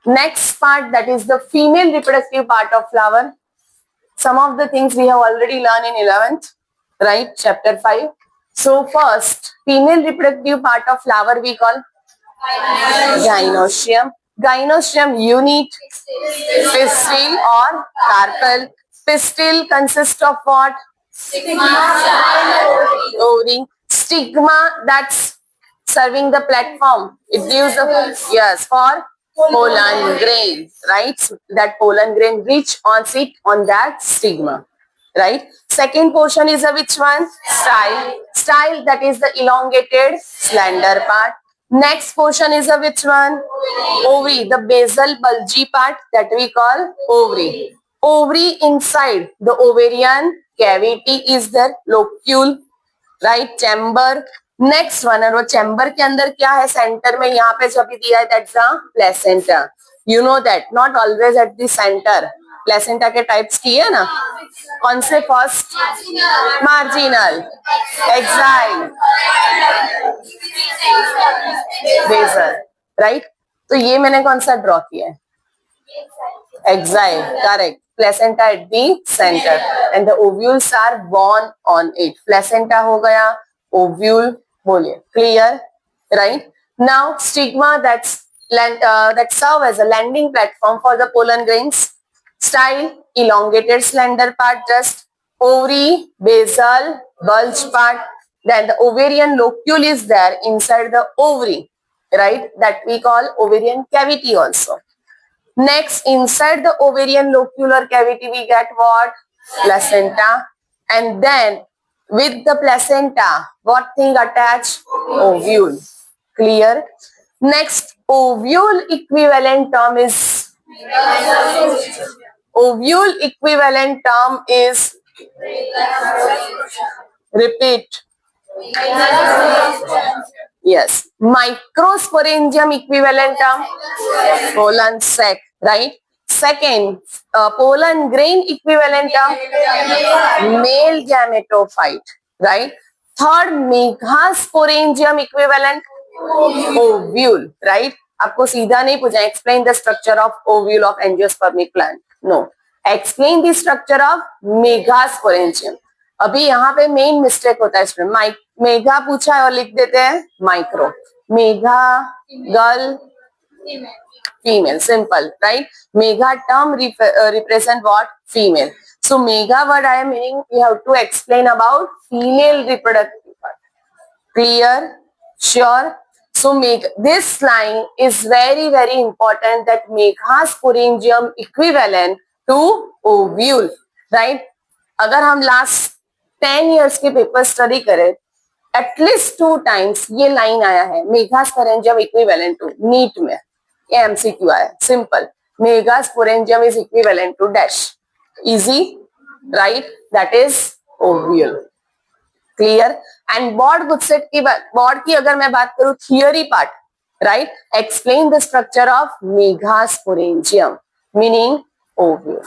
Next part, that is the female reproductive part of flower. Some of the things we have already learned in 11th, right? Chapter 5. So first, female reproductive part of flower we call gynoecium. Gynoecium unit, pistil or carpel. Pistil consists of what? Ovary. Stigma, that's serving the platform. It gives the, yes, for pollen grain, right? So that pollen grain reach on sit on that stigma, right? Second portion is a which one? Style. Style, that is the elongated slender part. Next portion is a which one? Ovary, the basal bulgy part that we call ovary. Ovary inside the ovarian cavity is the locule, right chamber. Next one, और वो chamber के अंदर क्या है? Centre में यहाँ पे जो भी दिया है that's the placenta. You know that not always at the centre. Placenta के टाइप्स की है ना? कौन से? First marginal, axile, basal, right. तो ये मैंने कौन सा ड्रॉ किया है? Axile, correct. Placenta at the center and the ovules are born on it. Placenta हो गया, ovule बोलिए, clear, right? Now stigma, that serve as a landing platform for the pollen grains. Style, elongated slender part, just ovary, basal, bulge part. Then the ovarian locule is there inside the ovary, right? That we call ovarian cavity also. Next, inside the ovarian locular cavity, we get what? Placenta. And then, with the placenta, what thing attached? Ovule. Clear? Next, ovule equivalent term is? Ovule equivalent term is? Repeat. Yes. Microsporangium equivalent term? Pollen sac, right? Second, pollen grain equivalent term? Male gametophyte, right? Third, megasporangium equivalent? Ovule, right? आपको सीधा नहीं पूछा explain the structure of ovule of angiospermic plant. No. Explain the structure of megasporangium. अभी यहाँ पे main mistake होता है इसमें. मेगा पूछा है और लिख देते हैं micro. Mega, girl, female, simple, right? Mega term represent what? Female. So mega word I am meaning you have to explain about female reproductive part. Clear? Sure? So this line is very very important, that megasporangium equivalent to ovule, right? अगर हम last 10 years के paper study करें, at least 2 times ये line आया है, megasporangium equivalent to. NEET में ये MCQ आया, simple. Megasporangium is equivalent to dash. Easy, right? That is ovule. Clear? And board गुडसेट की बात, बॉर्ड की अगर मैं बात करूं theory part, right? Explain the structure of megasporangium meaning ovule.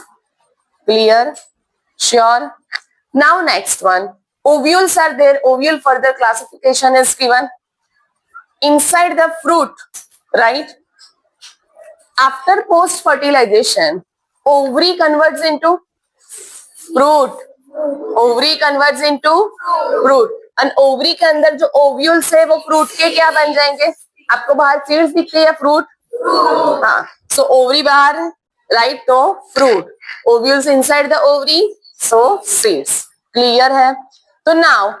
Clear? Sure. Now next one. Ovules are there. Ovule further classification is given. Inside the fruit, right? After post fertilization, ovary converts into fruit. Ovary converts into fruit. And ovary के अंदर जो ovules है वो fruit के क्या बन जाएंगे? आपको बाहर seeds दिखते हैं fruit? हाँ. So ovary बाहर, right? तो fruit. Ovules inside the ovary. So seeds. Clear है? तो now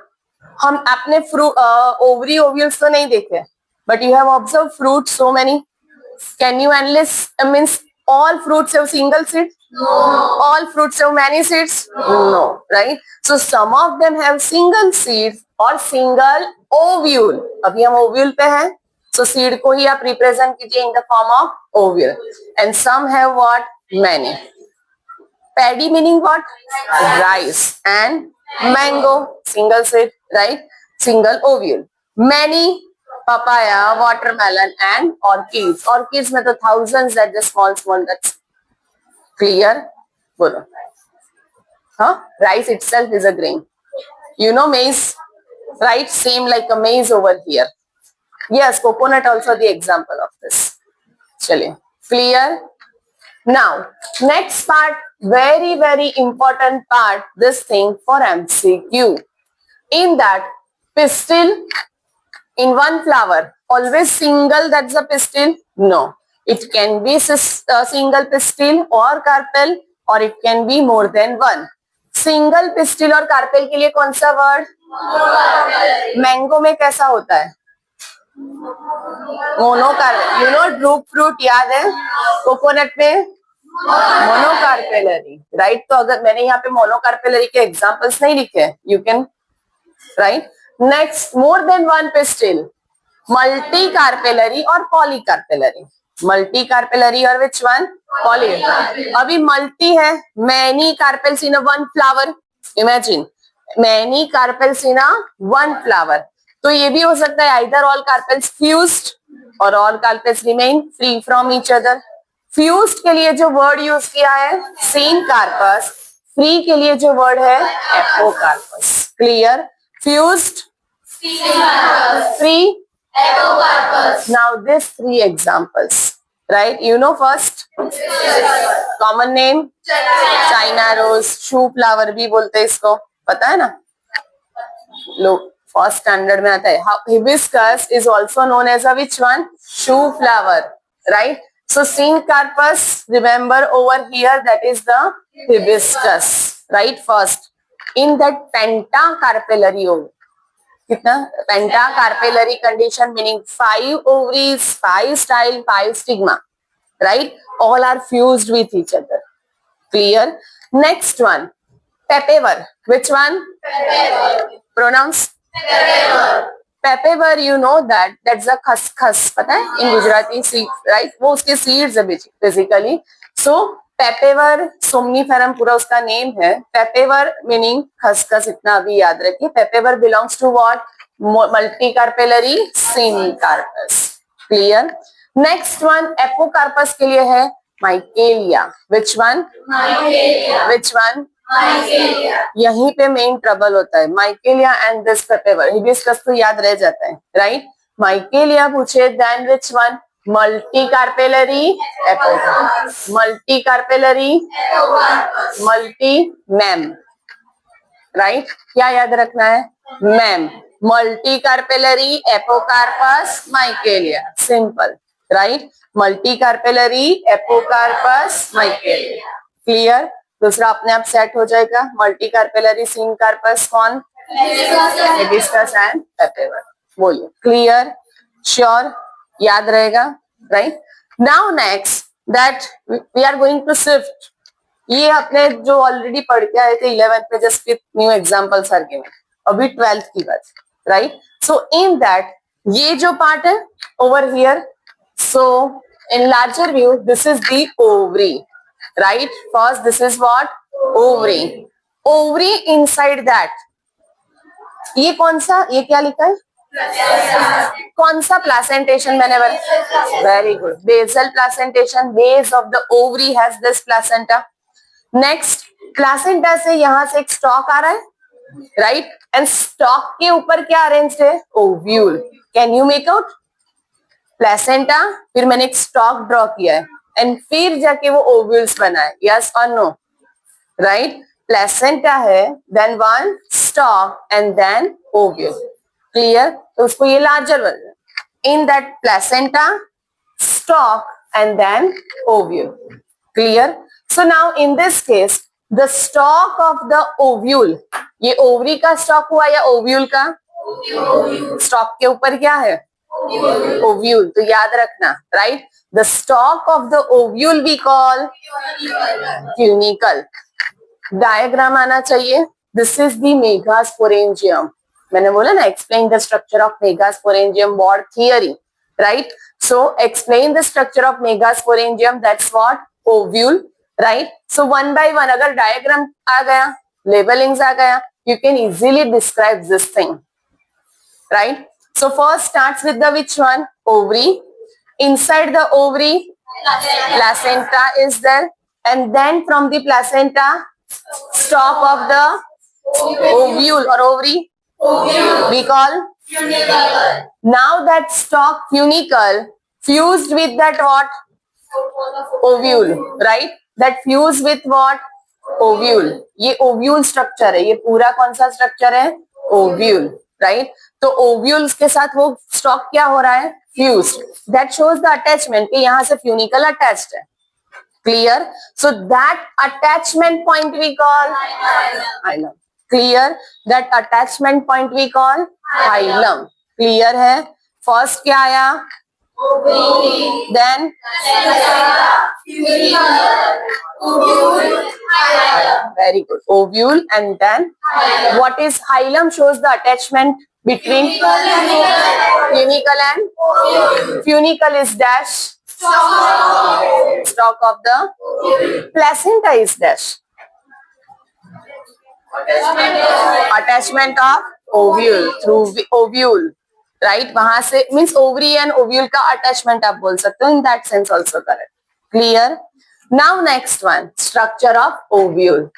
हम अपने fruit ovary ovules तो नहीं देखे, but you have observed fruits so many. Can you analyze? Means all fruits have single seed? No. All fruits have many seeds? No. Right? So some of them have single seeds or single ovule. अभी हम ovule पे हैं, so seed को ही आप represent कीजिए in the form of ovule. And some have what? Many. Paddy meaning what? Rice. And mango, single seed, right? Single ovule. Many, papaya, watermelon, and orchids. Orchids में तो thousands that the small nuts. Clear? बोलो. Huh? Rice itself is a grain. You know maize, right? Same like a maize over here. Yes, coconut also the example of this. चलिए. Clear? Now, next part, very important part, this thing for MCQ. In that, pistil in one flower, always single, that's a pistil? No. It can be single pistil or carpel, or it can be more than one. Single pistil और carpel के लिए कौन सा word? Mango में कैसा होता है? मोनोकार्पेल. You know drupe fruit याद है? कोकोनट में मोनोकार्पेलरी, राइट? तो अगर मैंने यहाँ पे मोनोकार्पेलरी के एग्जांपल्स नहीं लिखे, you can write. Next, more than one pistil, multi carpellary और पॉलीकार्पेलरी. मल्टी कार्पेलरी और विच वन? पॉली. अभी मल्टी है, many carpels in a one flower. Imagine many carpels in a one flower. तो ये भी हो सकता है आइदर ऑल कार्पेल्स फ्यूज्ड और all carpels remain free from each other. Fused के लिए जो वर्ड यूज किया है सिनकार्पस, फ्री के लिए जो वर्ड है apocarpous. Clear? Fused, free, epocarpus. Now these three examples, right? You know first, common name, China rose, shoe flower भी बोलते हैं इसको, पता है ना? लो, फर्स्ट स्टैंडर्ड में आता है. Hibiscus is also known as a which one? Shoe flower, right? So Syncarpus, remember over here, that is the hibiscus, right? First, in that pentacarpellary ovary. कितना? पेंटाकार्पेलरी condition, meaning 5 ovaries, 5 style, 5 stigma, right? All are fused with each other. Clear? Next one, papaver. Which one? Papaver. Pronounce papaver. Papaver, you know that's a खसखस, पता है? In Gujarati seed, right? वो उसके seeds है basically. So पेपेवर somniferum पूरा उसका name है. पेपेवर meaning खसखस, इतना अभी याद रखिए. Papaver belongs to what? Multi carpellary syncarpous. Clear? Next one apocarpous के लिए है माइकेलिया. Which one? माइकेलिया. Which one? माइकेलिया. यहीं पे मेन ट्रबल होता है. Michelia and this papaver. Hibiscus तो याद रह जाता है, राइट? माइकेलिया पूछे, then which one? Multi carpellary apocarpous. Multi carpellary apocarpous. Multi ma'am, right? क्या याद रखना है? Ma'am. Multi carpellary apocarpous Michelia. Simple, right? Multi carpellary apocarpous Michelia. Clear? दूसरा अपने आप सेट हो जाएगा. मल्टी कार्पेलरी सिनकार्पस कौन? Hibiscus and papaver. बोलिए. क्लियर? श्योर? याद रहेगा, right? Now next that we are going to shift. ये अपने जो ऑलरेडी पढ़ के आए थे 11th में, just with new examples are given. अभी 12th की बात, राइट? सो इन दैट ये जो पार्ट है over here, so in larger view this is the ovary, right? First this is what? Ovary. Ovary inside that ये कौन सा, ये क्या लिखा है? कौन सा प्लासेंटेशन मैंने बताया? Very good. Basal placentation. Base of the ovary has this placenta. Next, placenta से यहां से एक स्टॉक आ रहा है, राइट? एंड स्टॉक के ऊपर क्या अरेंज्ड है? Ovule. Can you make out? Placenta, फिर मैंने एक स्टॉक ड्रॉ किया है एंड फिर जाके वो ओव्यूल्स बनाए. यस और नो? राइट? प्लासेंटा है, then one stalk and then ovule. Clear? तो उसको ये larger version. In that placenta, stalk and then ovule. Clear? So now in this case the stalk of the ovule, ये ovary का stalk हुआ या ovule का? Stock के ऊपर क्या है? ओव्यूल. तो याद रखना, right? The stalk of the ovule we call funicle. Diagram आना चाहिए. This is the megasporangium. मैंने बोला ना, explain the structure of megasporangium board theory, right? So explain the structure of megasporangium, that's what? Ovule, right? So one by one अगर diagram आ गया, labellings आ गया, you can easily describe this thing, right? So first starts with the which one? Ovary. Inside the ovary placenta is there, and then from the placenta stalk of the ovule or ovary we call funicle. Now that stalk funicle fused with that what? Ovule, right, that fuse with what, ovule. ये ovule structure है, ये पूरा कौन सा structure है, ovule, right. तो ovules के साथ वो स्टॉक क्या हो रहा है, fused, that shows the attachment कि यहां से फ्यूनिकल अटैच्ड है। Clear, so that attachment point we call hilum. Clear, that attachment point we call hilum. Clear है, फर्स्ट क्या आया, then very good, ovule, and then what is hilum, shows the attachment between funicle and funicle is dash, stalk of the placenta is dash, attachment of ovule through ovule, right, वहां से means ovary and ovule का attachment आप बोल सकते हो, in that sense also correct. Clear, now next one, structure of ovule,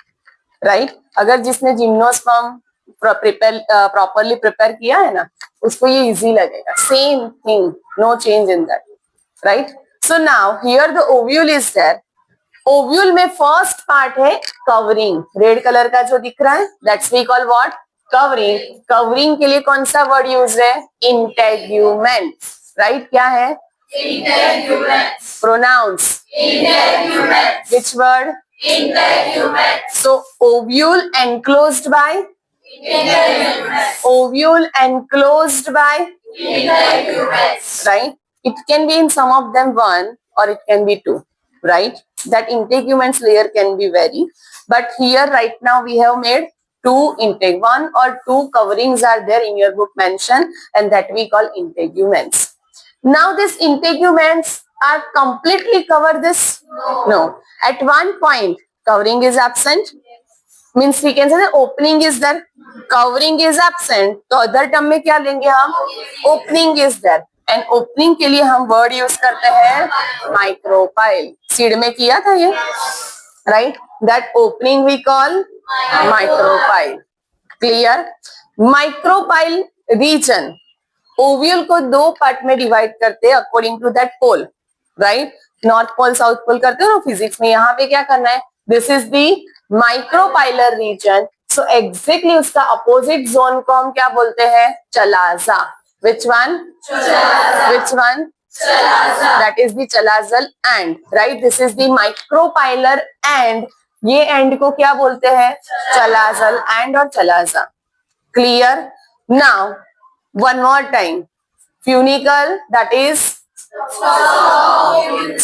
right. अगर जिसने gymnosperm properly prepare किया है ना, उसको ये इजी लगेगा, same thing, no change in that, right. So now here the ovule is there. Ovule में first part है कवरिंग, रेड कलर का जो दिख रहा है, that's we call what, covering. Covering के लिए कौन सा वर्ड यूज है, इंटेग्यूमेंट, राइट, क्या है, pronounce, which word, so ovule enclosed by, ovule enclosed by, right, it can be in some of them one or it can be two, right, that integuments layer can be vary, but here right now we have made two intake, one or two coverings are there in your book mentioned, and that we call integuments. Now these integuments are completely cover this, no, at one point covering is absent, means we can say that opening is there, covering is absent, तो other term में क्या लेंगे हम, opening is there, and opening के लिए हम word use करते हैं माइक्रोपाइल, सीड में किया था ये, right, that opening we call micropyle. Clear, micropyle region ovule को दो पार्ट में डिवाइड करते हैं according to that pole, right, north pole south pole करते हो ना फिजिक्स में, यहाँ पे क्या करना है, this is the micropylar reason, so exactly उसका अपोजिट जोन को हम क्या बोलते हैं, chalaza, which one, which one, that is the chalazal end, right, this is the micropylar and, ये एंड को क्या बोलते हैं, चलाजल एंड और chalaza. Clear, now one more time, funicle, that is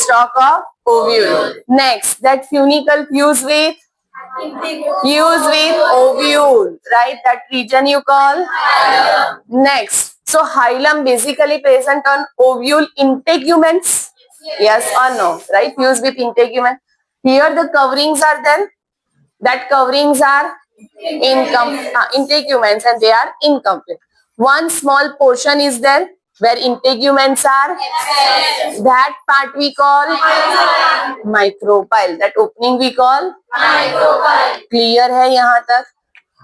stalk of ovule, next that funicle fuse with ovule, right, that region you call hilum. Next, so hilum basically present on ovule integuments, yes or no, right, fuse with integument. Here the coverings are there, that coverings are integuments and they are incomplete. One small portion is there where integuments are, that part we call micropyle, that opening we call micropyle. Clear है यहाँ तक,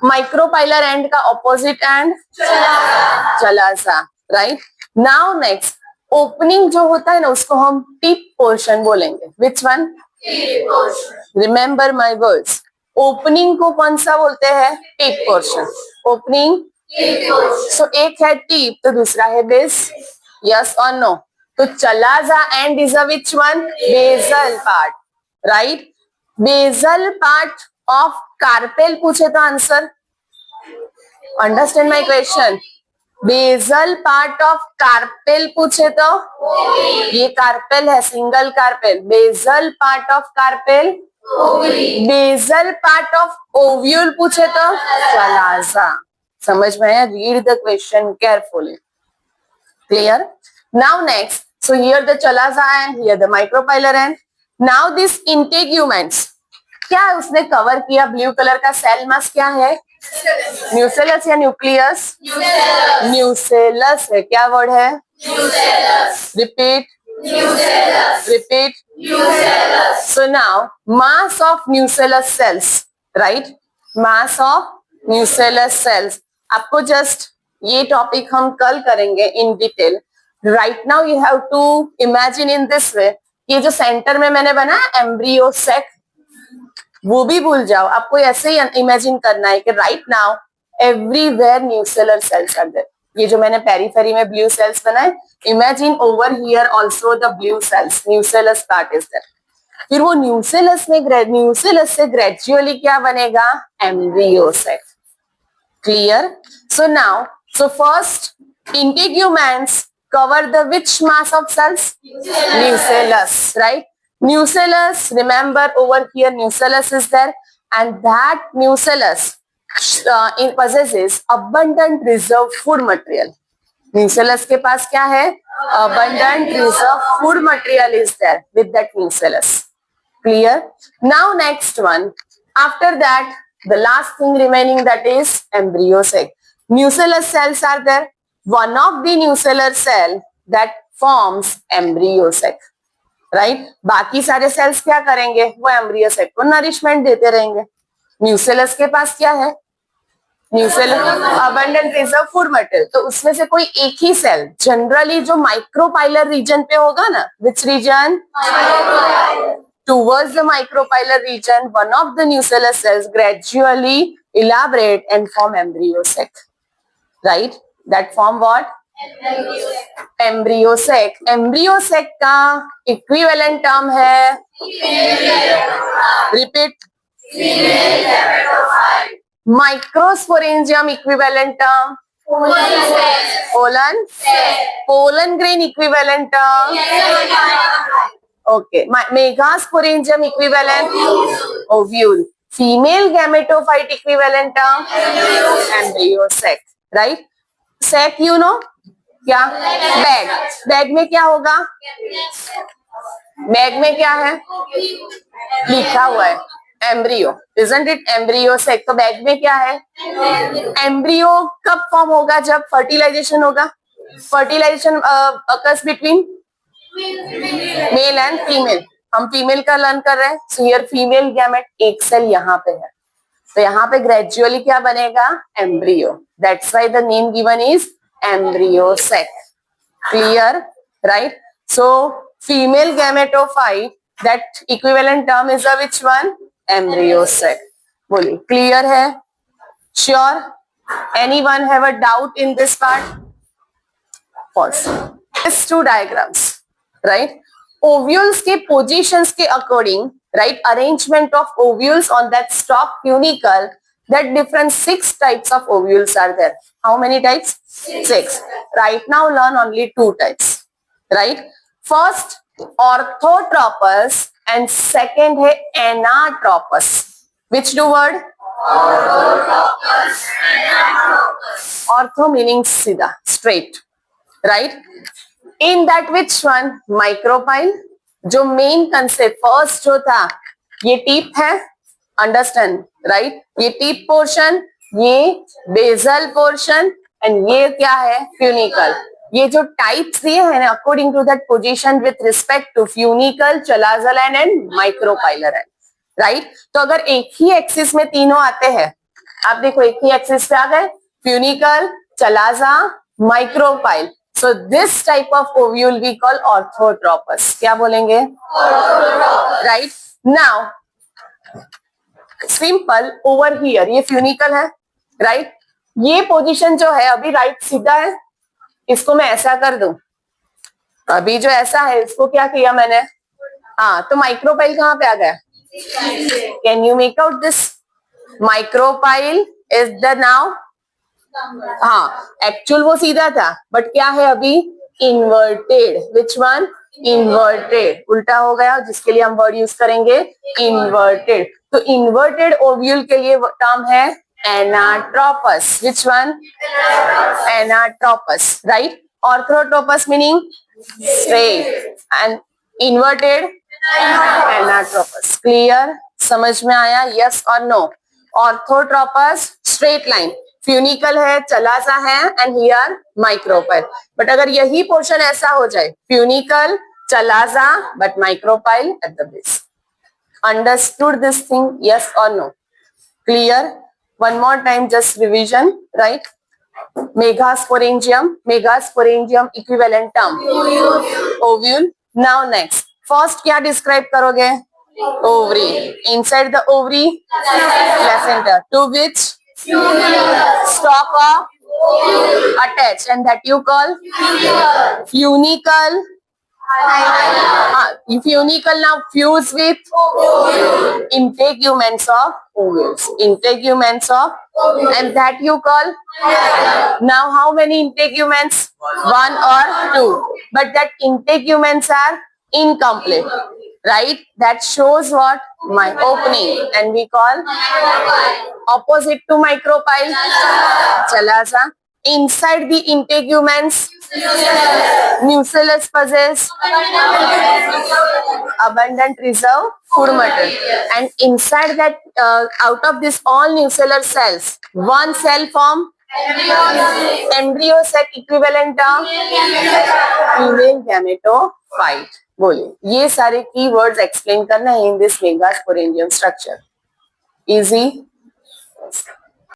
micropylar and का opposite and chalaza, right. Now next, opening जो होता है ना उसको हम टिप पोर्शन बोलेंगे, which one, remember my words, opening को कौन सा बोलते हैं, टिप पोर्शन, ओपनिंग, सो एक है टिप तो दूसरा है बेस, यस और नो, तो chalaza end is a which one, basal part, right, basal part of carpel पूछे तो answer, understand my question, basal part of carpel पूछे तो, ये कार्पेल है, single carpel, basal part of carpel, basal part of ovule पूछे तो chalaza. समझ में आया, read the question carefully. Clear, now next, so here the chalaza end here the micropylar end, now this integuments, क्या उसने cover किया, blue colour का cell mass क्या है, न्यूसेलस या न्यूक्लियस, न्यूसेलस है, क्या वर्ड है, repeat, repeat, so now mass of nucellus cells, right, mass of nucellus cells, आपको जस्ट ये टॉपिक हम कल करेंगे in detail, right now you have to imagine in this way ये जो सेंटर में मैंने बनाया एम्ब्रियो सेक, वो भी भूल जाओ, आपको ऐसे ही इमेजिन करना है कि right now everywhere nucellar cells are there. ये जो मैंने पेरीफेरी में ब्लू सेल्स बनाए, imagine over here also the blue cells, nucellus part is there. फिर वो न्यूसेलस से ग्रेजुअली क्या बनेगा, embryo sac. Clear? So now, so first integuments cover the which mass of cells? Nucellus, right? Nucellus, remember over here nucellus is there, and that nucellus possesses abundant reserve food material. Nucellus के पास क्या है? Abundant reserve food material is there with that nucellus. Clear? Now next one. After that, the last thing remaining, that is embryo sac. Nucellus cells are there. One of the nucellar cell that forms embryo sac, right? बाकी सारे sales क्या करेंगे, वो embryo sac को nourishment देते रहेंगे। Nucellus के पास क्या है, nucellus abundant reserve food material, तो उसमें से कोई एक ही सेल जनरली जो माइक्रोपाइलर रीजन पे होगा ना, which region, towards the micropylar region, one of the nucellar cells gradually elaborate and form embryo sac, right? That form what? Embryo sac. Embryo sac का equivalent term है, repeat, microsporangium equivalent term, pollen grain equivalent term, okay, megasporangium equivalent, ovule, female gametophyte equivalent term, embryo sac, right? Sac you know क्या, bag, bag में क्या होगा, bag में क्या है, लिखा हुआ है embryo, isn't it, embryo sac, तो बैग में क्या है, एम्ब्रियो कब फॉर्म होगा, जब फर्टिलाइजेशन होगा, fertilisation occurs between male and female, हम फीमेल का लर्न कर रहे हैं, सो हियर फीमेल गैमेट, एक सेल यहाँ पे है, तो यहाँ पे ग्रेजुअली क्या बनेगा, embryo, that's why the name given is embryo sac. Clear? Right? So female gametophyte, that equivalent term is a which one, embryo sac. बोलिए, क्लियर है? Sure? Anyone have a doubt in this part? False. This two diagrams, right? Ovules के positions के according, right, arrangement of ovules on that stalk funicle, that different 6 types of ovules are there. How many types? 6. Right now learn only 2 types, right? First orthotropous and second है anatropous. Which two word? Orthotropous, anatropous. Ortho meaning सीधा, straight, right? In that which one? Micropyle. जो main concept first जो था, ये tip है, understand, right? ये tip portion, ये basal portion, and ये क्या है, फ्यूनिकल। ये जो टाइप्स दिए हैं ना, according to that position with respect to funicle, chalazal and micropylar end, right? तो अगर एक ही एक्सिस में तीनों आते हैं, आप देखो एक ही एक्सिस पे आ गए, funicle, chalaza, micropyle, so this type of ovule we call orthotropous. क्या बोलेंगे? Orthotropous. Right? Now, simple over here, ये फ्यूनिकल है, right? ये पोजीशन जो है अभी राइट सीधा है, इसको मैं ऐसा कर दूं, अभी जो ऐसा है इसको क्या किया मैंने, हाँ, तो माइक्रोपाइल कहाँ पे आ गया? Can you make out this? Micropyle is the now, हाँ, एक्चुअल वो सीधा था, बट क्या है अभी, इन्वर्टेड। Which one? इन्वर्टेड, उल्टा हो गया, जिसके लिए हम वर्ड यूज करेंगे इन्वर्टेड। तो इन्वर्टेड ओव्यूल के लिए टर्म है anatropous. Which one? Anatropous, right? Orthotropous meaning straight and inverted anatropous. Clear? समझ में आया? यस और no? Orthotropous straight line, funicle है, चलासा है, एंड हियर माइक्रोपाइल। बट अगर यही पोर्शन ऐसा हो जाए, funicle, chalaza, but micropyle at the base. Understood this thing? Yes और no? Clear? One more time, just revision, right? Megasporangium, megasporangium equivalent term, ovule. Now next, first क्या describe करोगे? Ovary. Inside the ovary placenta, to which stalk of attached, and that you call funicle. Funicle now fuse with integuments of ovules. Integuments of, and that you call. Now how many integuments? One or two. But that integuments are incomplete. Right? That shows what? My opening. And we call opposite to micropyle. Chala sa. Inside the integuments, nucellus possess abundant reserve food material, and inside that, out of this all nucellar cells, one cell form embryo sac equivalent of female gametophyte. बोलिए, ये सारे की words explain करना है in this megasporangium structure. Easy.